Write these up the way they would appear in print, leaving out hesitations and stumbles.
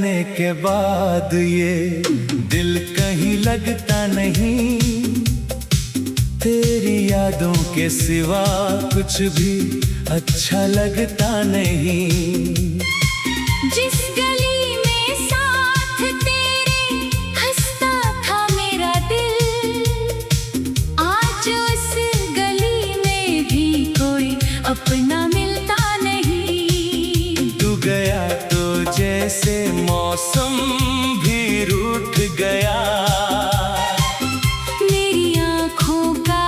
जाने के बाद ये दिल कहीं लगता नहीं, तेरी यादों के सिवा कुछ भी अच्छा लगता नहीं। जिस गली में साथ तेरे हंसता था मेरा दिल, आज उस गली में भी कोई अपना मिलता नहीं। तू गया तो जैसे मौसम भी रूठ गया, मेरी आँखों का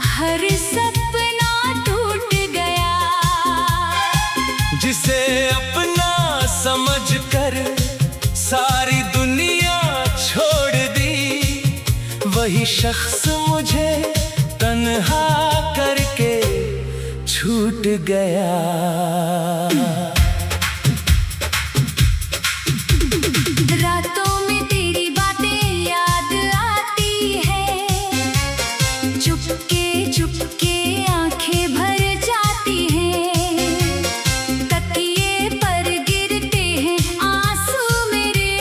हर सपना टूट गया। जिसे अपना समझकर सारी दुनिया छोड़ दी, वही शख्स मुझे तन्हा करके छूट गया। रातों में तेरी बातें याद आती है, चुपके चुपके आंखें भर जाती हैं। तकिए पर गिरते हैं आंसू मेरे,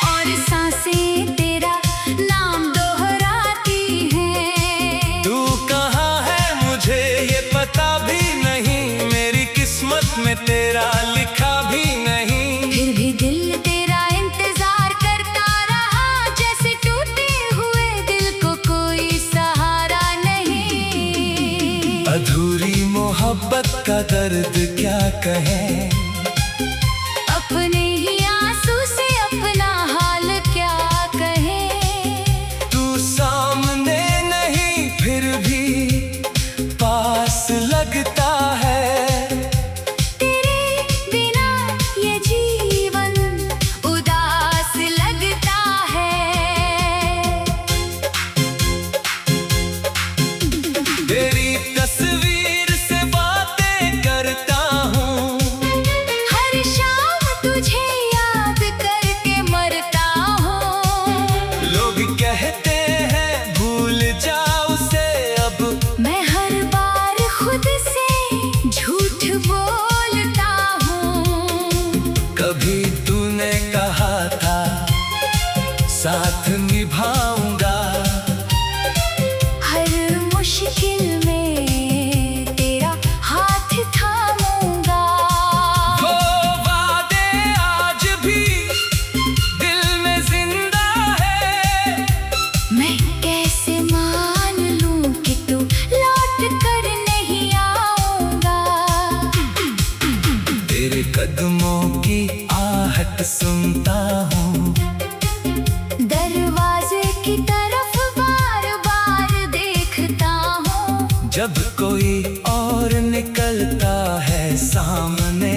और सांसें तेरा नाम दोहराती हैं। तू कहाँ है मुझे ये पता भी नहीं, मेरी किस्मत में तेरा लिखा भी नहीं। फिर भी दिल तेरा इंतजार करता रहा, जैसे टूटे हुए दिल को कोई सहारा नहीं। अधूरी मोहब्बत का दर्द क्या कहें, अपने ही आंसू से अपना हाल क्या कहें। तू सामने नहीं फिर भी पास लगता है। तेरे बिना ये जीवन उदास लगता है। तेरी तस्वीर से बातें करता हूँ, हर शाम तुझे याद करके मरता हूँ। लोग कहते हैं भूल जाओ उसे अब, मैं हर बार खुद से झूठ बोलता हूँ। कभी तूने कहा था साथ निभाऊंगा, हर मुश्किल में तेरा हाथ थामूंगा। वो वादे आज भी दिल में जिंदा है। मैं कैसे मान लूं कि तू लौट कर नहीं आऊंगा। तेरे कदमों की आहट सुनता हूँ, दरवाजे की तरफ बार बार देखता हूँ। जब कोई और निकलता है सामने,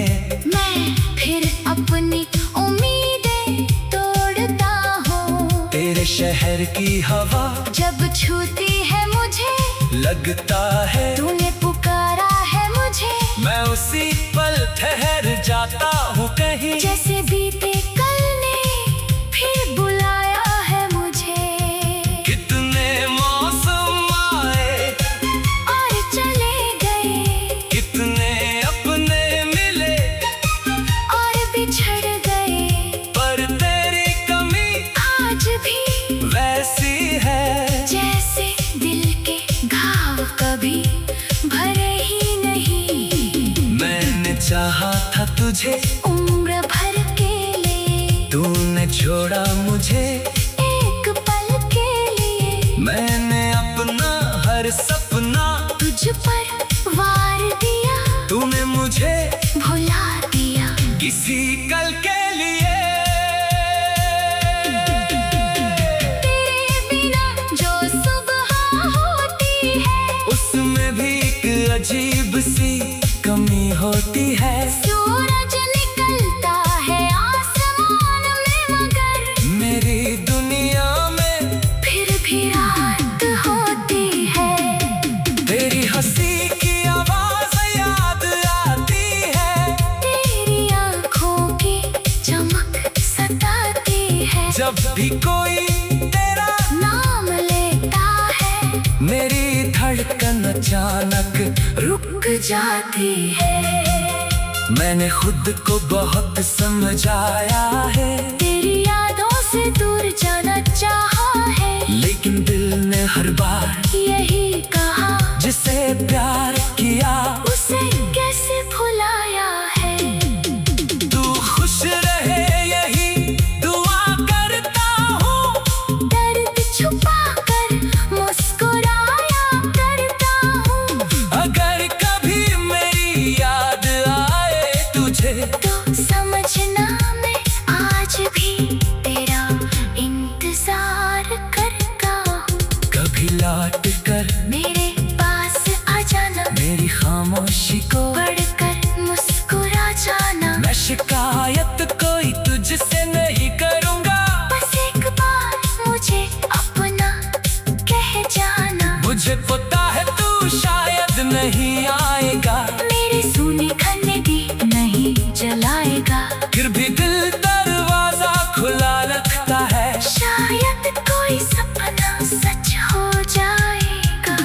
मैं फिर अपनी उम्मीदें तोड़ता हूँ। तेरे शहर की हवा जब छूती है मुझे, लगता है तूने पुकारा है मुझे। मैं उसी पल ठहर जाता हूँ कहीं, जैसे बीते कल ने फिर बुलाया है मुझे। कितने मौसम आए और चले गए, कितने अपने मिले और बिछड़ गए, पर तेरी कमी आज भी वैसी है जैसे दिल के घाव कभी भरे ही नहीं। मैंने चाहा था तुझे उम्र भर के लिए, तूने छोड़ा मुझे एक पल के लिए। मैंने अपना हर सपना तुझ पर वार दिया, तूने मुझे भुला दिया। किसी कल के लिए। तेरे बिना जो सुबह होती है, उसमें भी एक अजीब सी कमी होती है। सूरज निकलता है आसमान में, मगर मेरी दुनिया में फिर भी रात होती है। तेरी हंसी की आवाज याद आती है, तेरी आँखों की चमक सताती है। जब भी कोई तेरा नाम लेता है, मेरी धड़कन अचानक रुक जाती है। मैंने खुद को बहुत समझाया है, तेरी यादों से दूर जाना चाहा है, लेकिन दिल ने हर बार यही कहा जिसे प्यार किया उसे कैसे भुलाया है। तू खुश रहे यही दुआ करता हूँ, दर्द छुपा कर मुस्कुराया करता हूँ। अगर कभी मेरी याद आए तुझे तो समझना मैं आज भी तेरा इंतजार करता हूँ। कभी लौट कर मेरे पास आ जाना, मेरी खामोशी को पढ़कर मुस्कुरा जाना। मैं शिकायत कोई तुझसे नहीं करूँगा, बस एक बार मुझे अपना कह जाना। मुझे पता है तू शायद नहीं आएगा, मेरे सोने खाने भी नहीं जलाएगा। फिर भी दिल दरवाजा खुला रखता है, शायद कोई सपना सच हो जाएगा।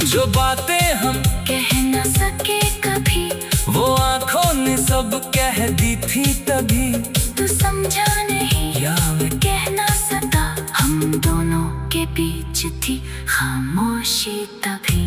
जो बातें हम कह न सके कभी, वो आंखों ने सब कह दी थी तभी। तू समझा नहीं या मैं कह ना सका, हम दोनों के बीच थी खामोशी तभी।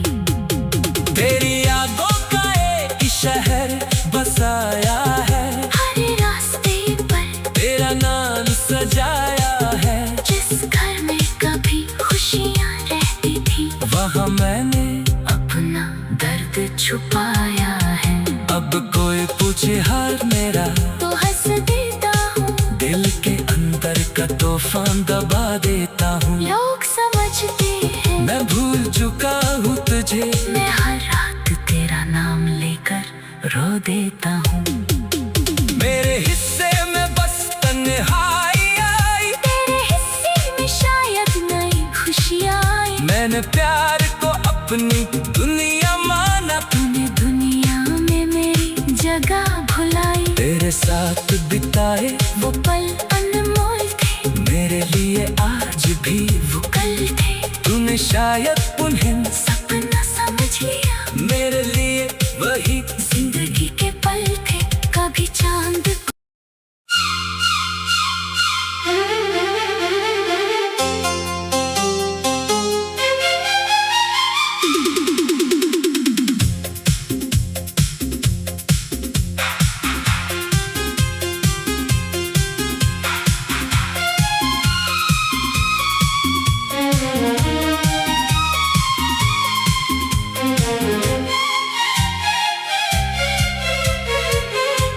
तेरी यादों का एक शहर बसाया है, हर रास्ते पर तेरा नाम सजाया है, जिस घर में कभी खुशियाँ रहती थी, वहाँ मैंने अपना दर्द छुपाया है। अब कोई पूछे हाल मेरा तो हंस देता हूँ, दिल के अंदर का तूफान दबा देता हूँ। लोग समझते हैं मैं भूल चुका हूँ तुझे, मैं हर रात तेरा नाम लेकर रो देता हूँ। मेरे हिस्से में बस तन्हाई आई, तेरे हिस्से में शायद नई खुशियाँ आई। मैंने प्यार को अपनी दुनिया माना, तूने दुनिया में मेरी जगह भुलाई। तेरे साथ बिताए वो पल अनमोल थे, मेरे लिए आज भी वो कल थे। तूने शायद उन्हें सपना समझ लिया, मेरे लिए वही जिंदगी के पल थे। कभी चांद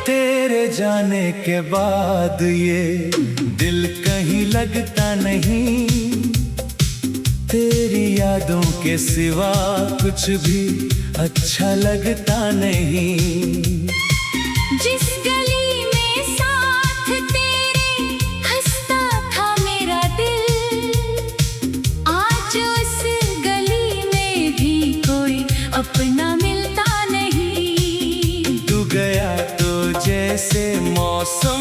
तेरे जाने के बाद ये दिल कहीं लगता नहीं, तेरी यादों के सिवा कुछ भी अच्छा लगता नहीं। जिस गली में साथ तेरे हंसता था मेरा दिल, आज उस गली में भी कोई अपना मिलता नहीं। तू गया तो जैसे मौसम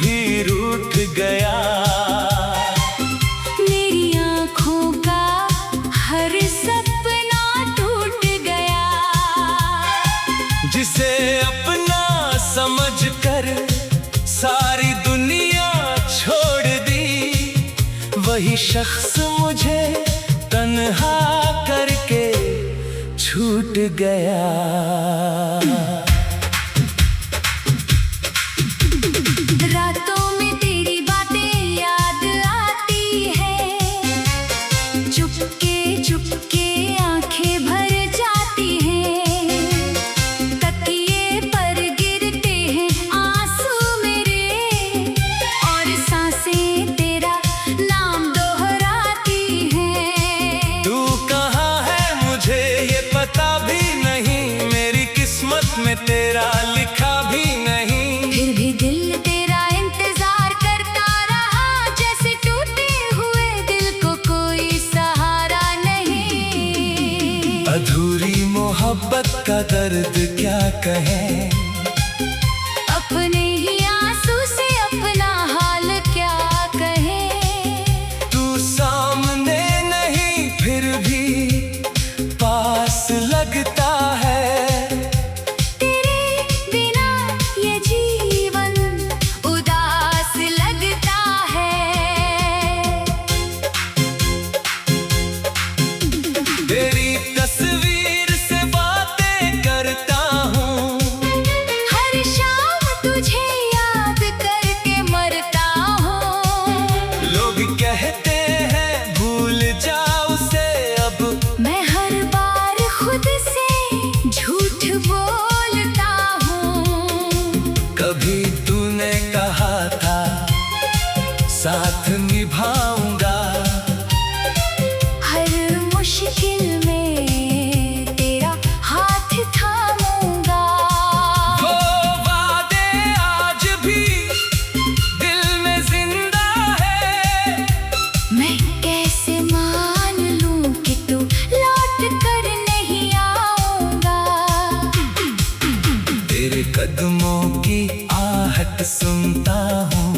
भी रूठ गया, मेरी आँखों का हर सपना टूट गया। जिसे अपना समझकर सारी दुनिया छोड़ दी, वही शख्स मुझे तन्हा करके छूट गया। रातों में तेरी बातें याद आती है, चुपके चुपके आंखें भर जाती हैं। तकिए पर गिरते हैं आंसू मेरे, और सांसें तेरा नाम दोहराती हैं। तू कहाँ है मुझे ये पता भी नहीं, मेरी किस्मत में तेरा लिखा भी नहीं। फिर भी दिल तेरा इंतजार करता रहा, जैसे टूटे हुए दिल को कोई सहारा नहीं। अधूरी मोहब्बत का दर्द क्या कहें, अपने ही आंसू से अपना हाल क्या कहें। तू सामने नहीं फिर भी पास लगता है। तेरे साथ निभाऊंगा। हर मुश्किल में तेरा हाथ थामूंगा। वो वादे आज भी दिल में जिंदा है। मैं कैसे मान लूं कि तू लौट कर नहीं आऊंगा। तेरे कदमों की आहट सुनता हूँ।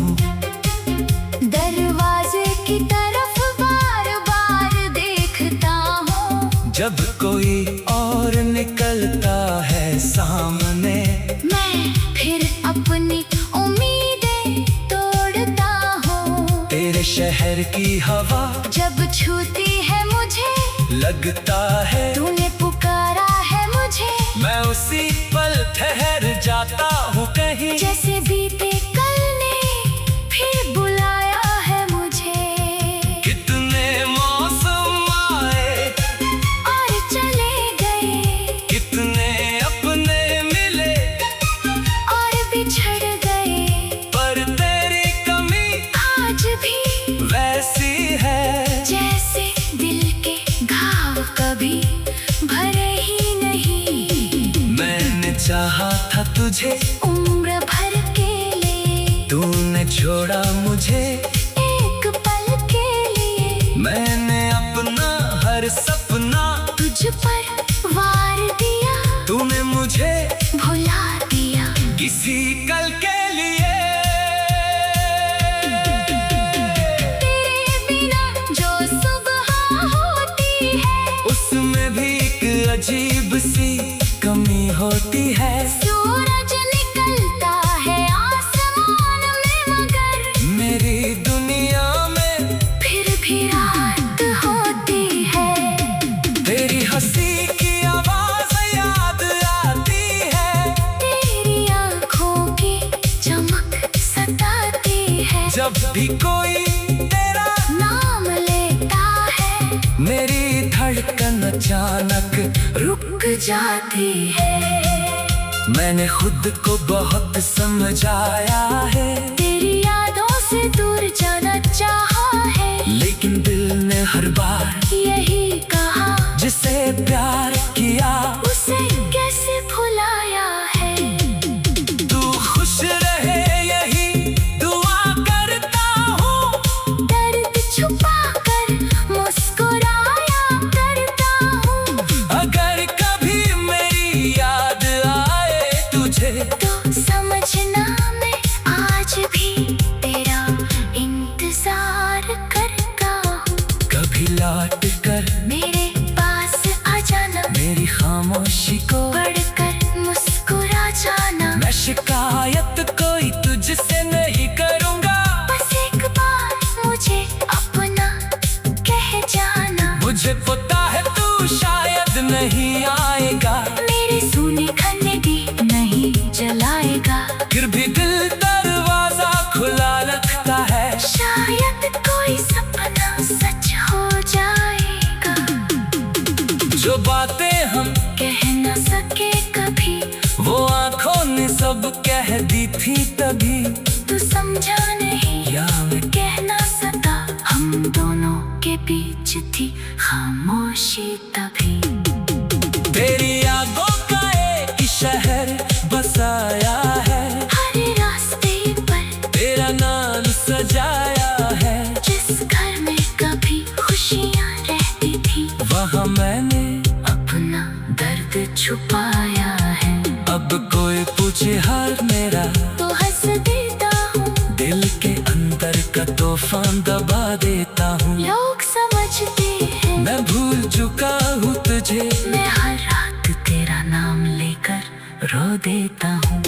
दरवाजे की तरफ बार बार देखता हूँ। जब कोई और निकलता है सामने, मैं फिर अपनी उम्मीदें तोड़ता हूँ। तेरे शहर की हवा जब छूती है मुझे, लगता है तूने पुकारा है मुझे। मैं उसी पल ठहर जाता हूँ कहीं। जैसे बीते कल ने फिर बुलाया है मुझे। कितने मौसम आए और चले गए, कितने अपने मिले और बिछड़ गए। पर तेरी कमी आज भी वैसी है जैसे दिल के घाव कभी भरे ही नहीं। मैंने चाहा था तुझे उम्र भर के लिए, तूने छोड़ा मुझे एक पल के लिए। मैंने अपना हर सपना तुझ पर वार दिया, तूने मुझे भुला दिया। किसी कल के लिए। तेरे बिना जो सुबह होती है, उसमें भी एक अजीब सी कमी होती है। सूरज निकलता है आसमान में, मगर मेरी दुनिया में फिर भी रात होती है। तेरी हंसी की आवाज याद आती है। तेरी आँखों की चमक सताती है। जब भी कोई तेरा नाम लेता है, मेरी धड़कन अचानक रुक जाती है। मैंने खुद को बहुत समझाया है, तेरी यादों से दूर जाना चाहा है। लेकिन दिल ने हर बार यही कहा, जिसे प्यार किया उसे कैसे भुलाया है। तू खुश रहे यही दुआ करता हूँ। दर्द छुपा कर मुस्कुराया करता हूँ। अगर कभी मेरी याद आए तुझे, तो समझना मैं आज भी तेरा इंतजार करता हूँ। कभी लौट कर मेरे पास आ जाना, मेरी खामोशी को पढ़कर मुस्कुरा जाना। मैं शिकायत कोई तुझसे नहीं करूँगा। बस एक बार मुझे अपना कह जाना। मुझे पता है तू शायद नहीं आएगा, मेरी सुनी घंटी नहीं जलाएगा। फिर भी दिल दरवाजा खुला रखता है। शायद कोई सपना सच हो जाएगा। जो बातें हम कह न सके कभी, वो आंखों ने सब कह दी थी तभी। तू समझा नहीं या मैं कह ना सका। हम दोनों के बीच थी खामोशी तभी। तेरी यादों का एक शहर बसाया है। हर रास्ते पर तेरा नाम सजाया है। जिस घर में कभी खुशियाँ रहती थी, वहाँ मैंने अपना दर्द छुपाया है। अब कोई पूछे हाल मेरा, तो हंस देता हूँ। दिल के अंदर का तूफान दबा देता हूँ। लोग समझते हैं मैं भूल चुका हूँ तुझे, मैं हर रात तेरा नाम लेकर रो देता हूँ।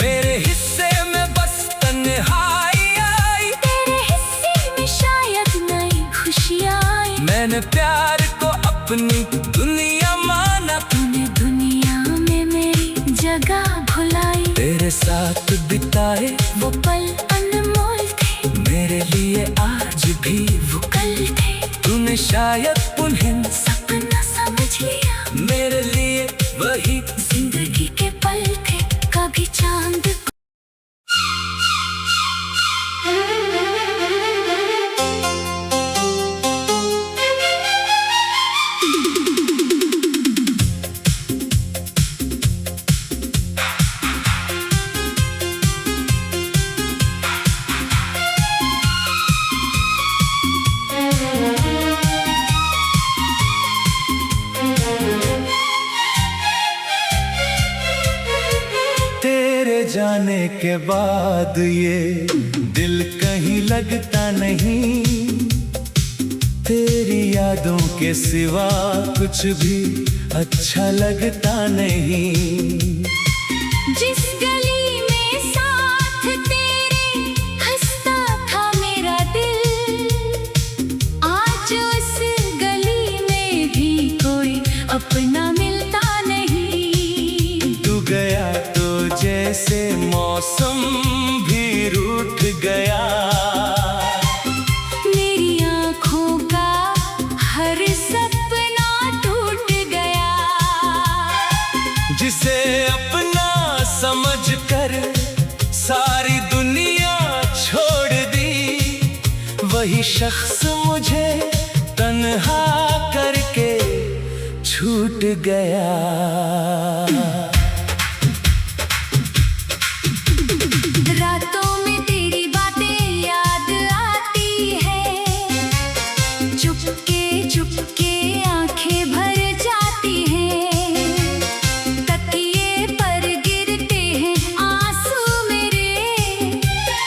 मेरे हिस्से में बस तन्हाई आई। तेरे हिस्से में शायद नई खुशियाँ आई। मैंने प्यार को अपनी दुनिया माना, तूने दुनिया में मेरी जगह भुलाई। तेरे साथ बिताए वो पल अनमोल थे, मेरे लिए आज भी वो कल थे। तूने शायद उन्हें सपना समझ लिया, मेरे लिए वही जिंदगी के पल थे। कभी चांद के बाद ये दिल कहीं लगता नहीं, तेरी यादों के सिवा कुछ भी अच्छा लगता नहीं। जिस गली में साथ तेरे हंसता था मेरा दिल, आज उस गली में भी कोई अपना मिलता नहीं। तू गया तो जैसे मौसम भी रूठ गया, मेरी आँखों का हर सपना टूट गया। जिसे अपना समझकर सारी दुनिया छोड़ दी, वही शख्स मुझे तन्हा करके छूट गया। रातों में तेरी बातें याद आती है, चुपके चुपके आंखें भर जाती हैं। तकिए पर गिरते हैं आंसू मेरे,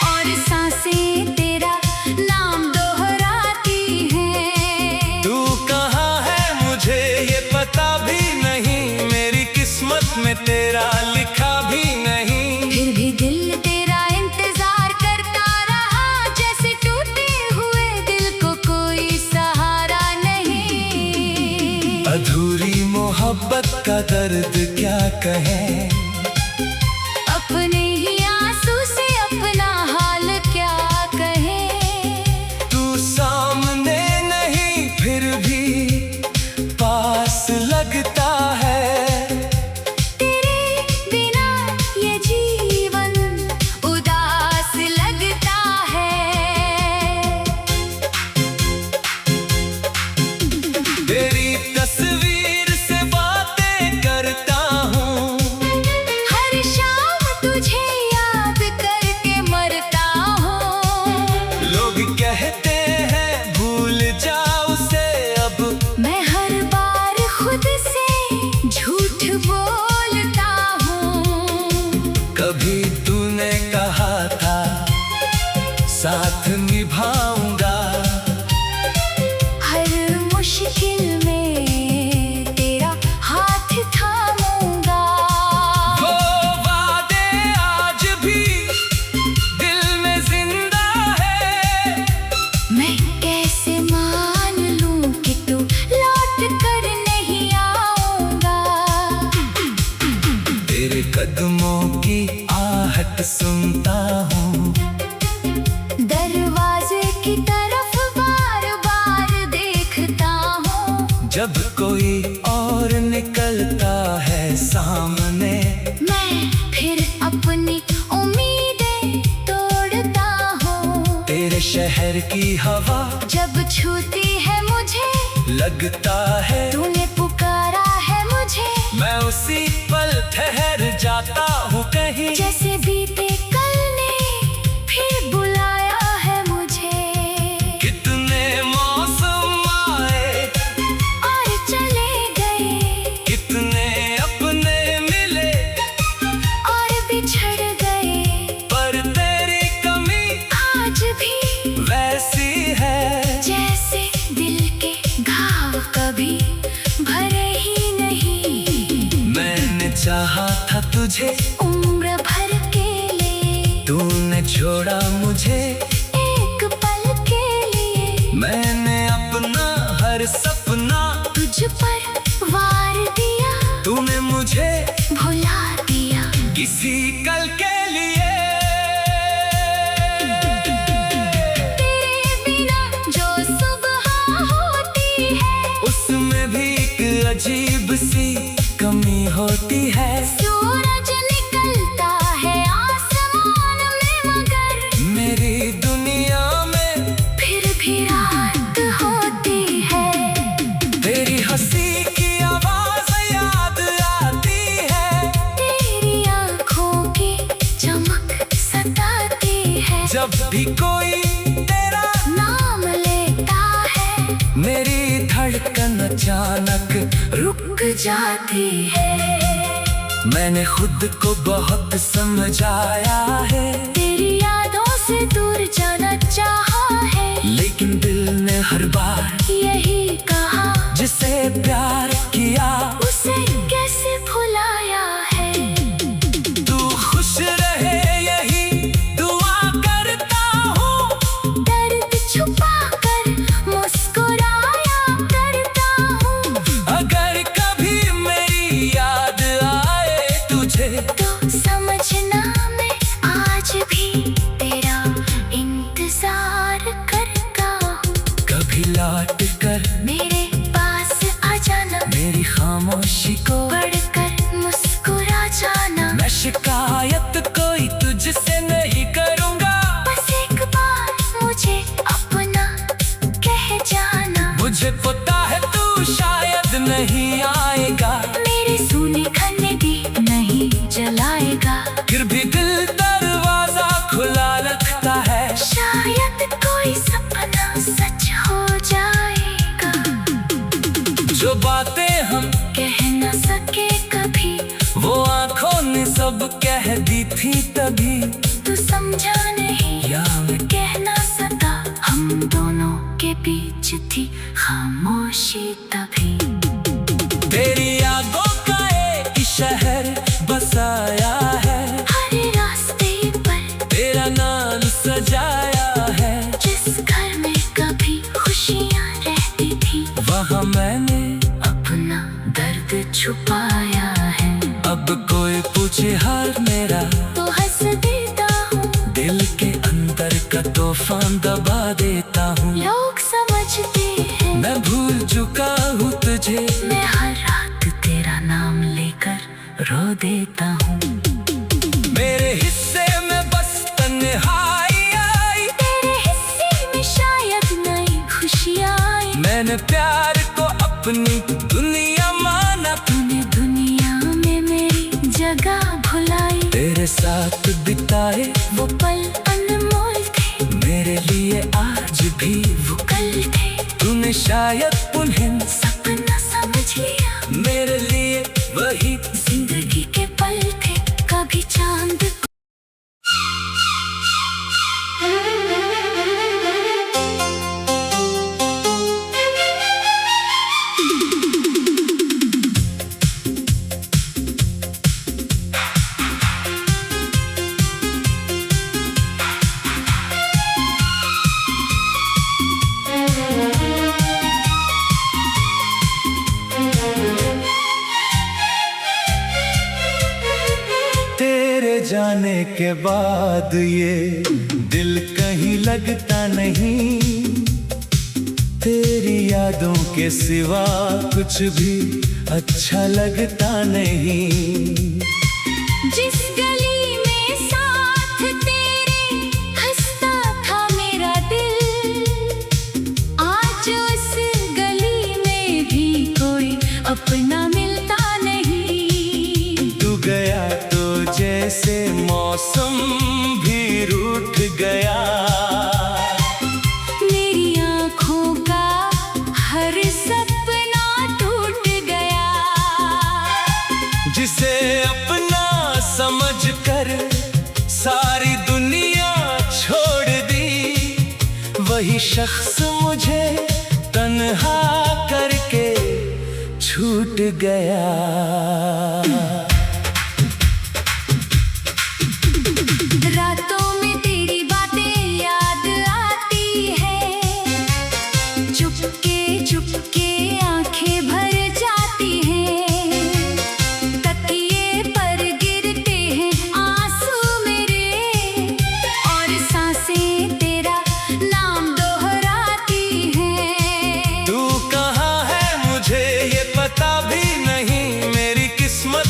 और सांसें तेरा नाम दोहराती हैं। तू कहाँ है मुझे ये पता भी नहीं, मेरी किस्मत में तेरा लिखा भी नहीं। फिर भी दिल तेरा इंतजार करता रहा, जैसे टूटे हुए दिल को कोई सहारा नहीं। अधूरी मोहब्बत का दर्द क्या कहें, अपने ही आंसू से अपना हाल क्या कहें। तू सामने नहीं फिर भी पास लगता है। तेरे बिना ये जीवन उदास लगता है। तेरी तस्वीर से बातें करता हूँ, हर शाम तुझे याद करके मरता हूँ। लोग कहते हैं भूल जा उसे अब, मैं हर बार खुद से झूठ बोलता हूँ। कभी तूने कहा था साथ निभाऊंगा, हर मुश्किल में तेरा हाथ थामूंगा। वो वादे आज भी दिल में जिंदा है। मैं कैसे मान लूं कि तू लौट कर नहीं आऊंगा। तेरे कदमों की आहट सुनता हूँ, दरवाजे की तरफ बार बार देखता हूँ। जब कोई और निकलता है सामने, मैं फिर अपनी उम्मीदें तोड़ता हूँ। तेरे शहर की हवा जब छूती है मुझे, लगता है तूने पुकारा है मुझे। मैं उसी पल ठहर जाता हूँ कहीं, जैसे बीते कल ने फिर बुलाया है मुझे। कितने मौसम आए और चले गए, कितने अपने मिले और बिछड़ गए, पर तेरी कमी आज भी वैसी है जैसे दिल के घाव कभी भरे ही नहीं। मैंने चाहा था तुझे उम्र भर के लिए, तूने छोड़ा मुझे एक पल के लिए। मैंने अपना हर सपना तुझ पर वार दिया, तूने मुझे भुला दिया किसी कल के लिए। तेरे बिना जो सुबह होती है, उसमें भी एक अजीब सी कमी होती है। सूरज निकलता है आसमान में, मगर मेरी दुनिया में फिर भी रात होती है। तेरी हंसी की आवाज याद आती है, तेरी आँखों की चमक सताती है। जब भी कोई तेरा नाम लेता है, मेरी धड़कन अचानक रुक जाती है। मैंने खुद को बहुत समझाया है, तेरी यादों से दूर जाना चाहा है, लेकिन दिल ने हर बार यही कहा जिसे प्यार किया उसे कैसे भुलाया है। तू खुश रहे यही दुआ करता हूँ, दर्द छुपा कर मुस्कुराया करता हूँ। अगर कभी मेरी याद आए तुझे तो समझना मैं आज भी तेरा इंतजार करता हूँ। कभी लौट कर मेरे पास आ जाना, मेरी खामोशी को पढ़कर मुस्कुरा जाना। मैं शिकायत कोई तुझसे नहीं करूँगा, बस एक बार मुझे अपना कह जाना। मुझे पता है तू शायद नहीं आएगा, मेरे सोने खाने भी नहीं जलाएगा। फिर भी दिल दरवाजा खुला रखता है, शायद कोई सपना सच हो जाएगा। जो बातें हम कह न सके कभी, वो आंखों ने सब कह दी थी तभी। तू समझा नहीं या मैं कह ना सका, हम दोनों के बीच थी खामोशी तभी। तेरी यादों का एक शहर बसाया है, हर रास्ते पर तेरा नाम सजाया है, जिस घर में कभी खुशियाँ रहती थी, वहाँ मैंने अपना दर्द छुपाया है। अब कोई पूछे हाल मेरा तो हंस देता हूँ, दिल के अंदर का तूफान दबा देता हूँ। लोग समझते हैं मैं भूल चुका हूँ तुझे, मैं हर रात तेरा नाम लेकर रो देता हूँ। मेरे हिस्से में बस तन्हाई आई, तेरे हिस्से में शायद नई खुशियाँ आई। मैंने प्यार को अपनी दुनिया माना, तूने दुनिया में मेरी जगह भुलाई। तेरे साथ बिताए वो पल अनमोल थे, मेरे लिए आज भी वो कल थे। तूने शायद उन्हें सपना समझ लिया, मेरे लिए वही जिंदगी के पल थे। कभी चांद तेरे जाने के बाद ये दिल कहीं लगता नहीं, तेरी यादों के सिवा कुछ भी अच्छा लगता नहीं। जिस गली में साथ तेरे हंसता था मेरा दिल, आज उस गली में भी कोई अपना मिलता नहीं। तू गया तो जैसे मौसम भी रूठ गया, मेरी आँखों का हर सपना टूट गया। जिसे अपना समझकर सारी दुनिया छोड़ दी, वही शख्स मुझे तन्हा करके छूट गया। रातों में तेरी बातें याद आती है, चुपके चुपके आंखें भर जाती हैं। तकिए पर गिरते हैं आंसू मेरे, और सांसें तेरा नाम दोहराती हैं। तू कहाँ है मुझे ये पता भी नहीं, मेरी किस्मत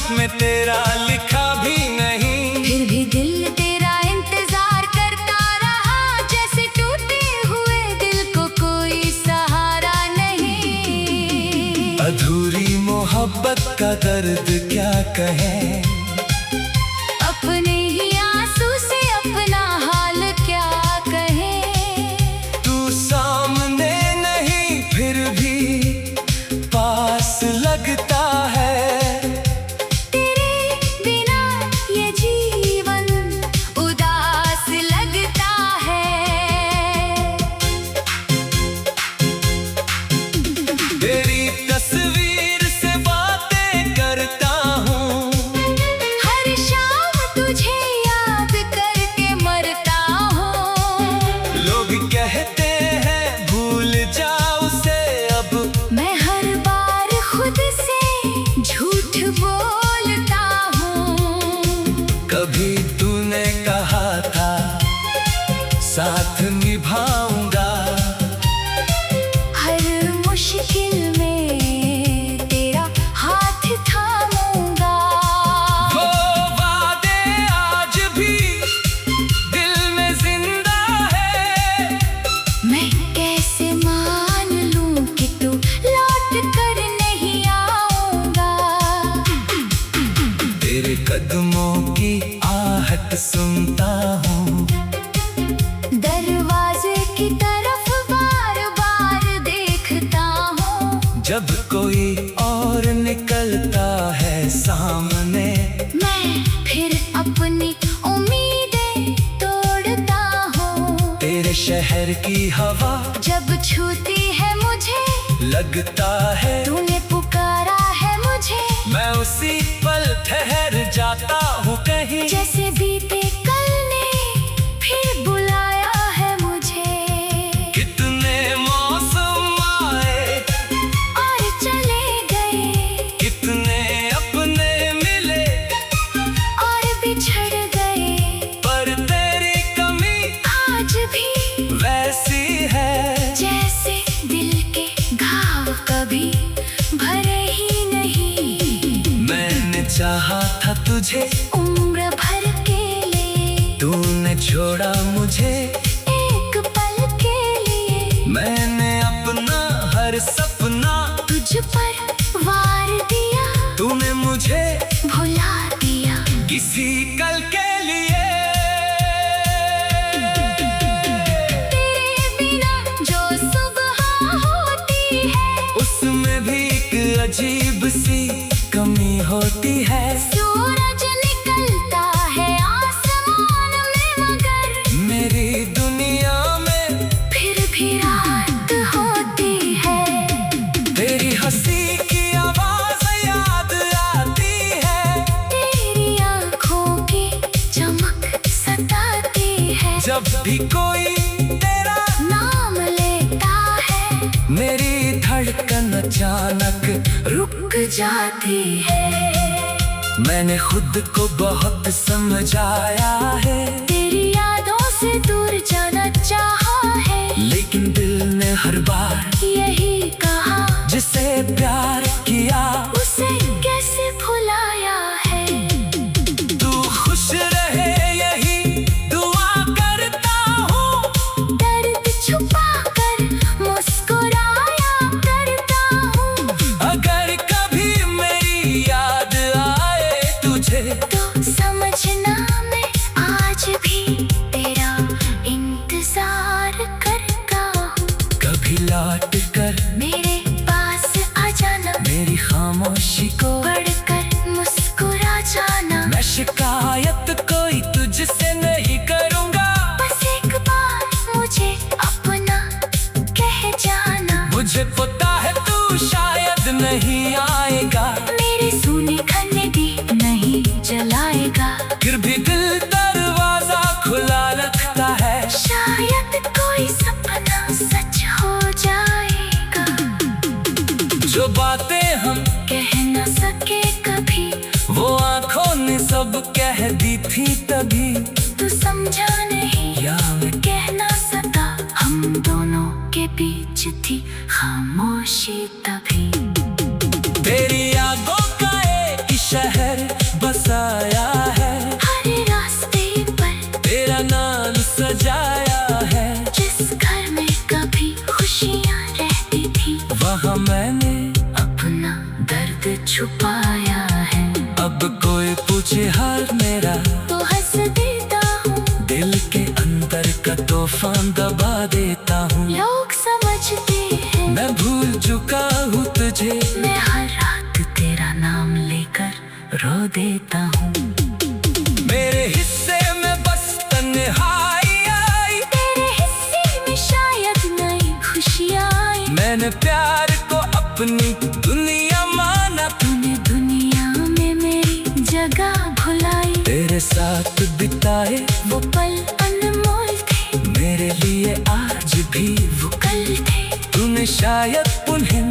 साथ निभाऊंगा। हर मुश्किल में तेरा हाथ थामूंगा। वो वादे आज भी दिल में जिंदा है। मैं कैसे मान लूं कि तू लौट कर नहीं आऊंगा। तेरे कदमों की आहट सुनता हूँ। दरवाजे की तरफ बार बार देखता हूँ। जब कोई और निकलता है सामने, मैं फिर अपनी उम्मीदें तोड़ता हूँ। तेरे शहर की हवा जब छूती है मुझे, लगता है तूने पुकारा है मुझे। मैं उसी पल ठहर जाता हूँ कहीं। जैसे बीते कल ने फिर बुलाया है मुझे। कितने मौसम आए और चले गए, कितने अपने मिले और बिछड़ गए। पर तेरी कमी आज भी वैसी है जैसे दिल के घाव कभी भरे ही नहीं। मैंने चाहा था तुझे उम्र भर के लिए, तूने छोड़ा मुझे एक पल के लिए। मैंने अपना हर सपना तुझ पर वार दिया, तूने मुझे भुला दिया। किसी कल के लिए। तेरे बिना जो सुबह होती है, उसमें भी एक अजीब सी कमी होती है। सूरज निकलता है आसमान में, मगर मेरी दुनिया में फिर भी रात होती है। तेरी हंसी की आवाज याद आती है। तेरी आँखों की चमक सताती है। जब भी कोई तेरा नाम लेता है, मेरी धड़कन अचानक रुक जाती है। मैंने खुद को बहुत समझाया है, तेरी यादों से दूर जाना चाहा है। लेकिन दिल ने हर बार यही कहा, जिसे प्यार किया उसे कैसे भुलाया है। तू खुश रहे यही दुआ करता हूँ। दर्द छुपा कर मुस्कुराया करता हूँ। अगर कभी मेरी याद आए तुझे, तो समझना मैं आज भी तेरा इंतजार करता हूँ। कभी लौट कर मेरे पास आ जाना, मेरी खामोशी को पढ़कर मुस्कुरा जाना। मैं शिकायत कोई तुझसे नहीं करूँगा। बस एक बार मुझे अपना कह जाना। मुझे पता है तू शायद नहीं आएगा, मेरे सोने खाने भी नहीं जलाएगा। फिर भी दिल दरवाजा खुला रखता है। शायद कोई सपना सच हो जाएगा। जो बातें हम कह न सके कभी, वो आंखों ने सब कह दी थी तभी। तू समझा नहीं या मैं कह ना सका, हम दोनों के बीच थी खामोशी तभी। तेरी यादों का एक शहर बसाया है। हर रास्ते पर तेरा नाम सजाया है। जिस घर में कभी खुशियाँ रहती थी, वहाँ मैंने अपना दर्द छुपाया है। अब कोई पूछे हाल मेरा, तो हंस देता हूँ। दिल के अंदर का तूफान दबा देता हूँ। लोग समझते हैं मैं भूल चुका हूँ तुझे, मैं हर रात तेरा नाम लेकर रो देता हूँ। मेरे हिस्से में बस तन्हाई आई। तेरे हिस्से में शायद नई खुशियाँ आई। मैंने प्यार को अपनी दुनिया माना, तूने दुनिया में मेरी जगह भुलाई। तेरे साथ बिताए वो पल अनमोल थे, मेरे लिए आज भी वो कल थे। तूने शायद उन्हें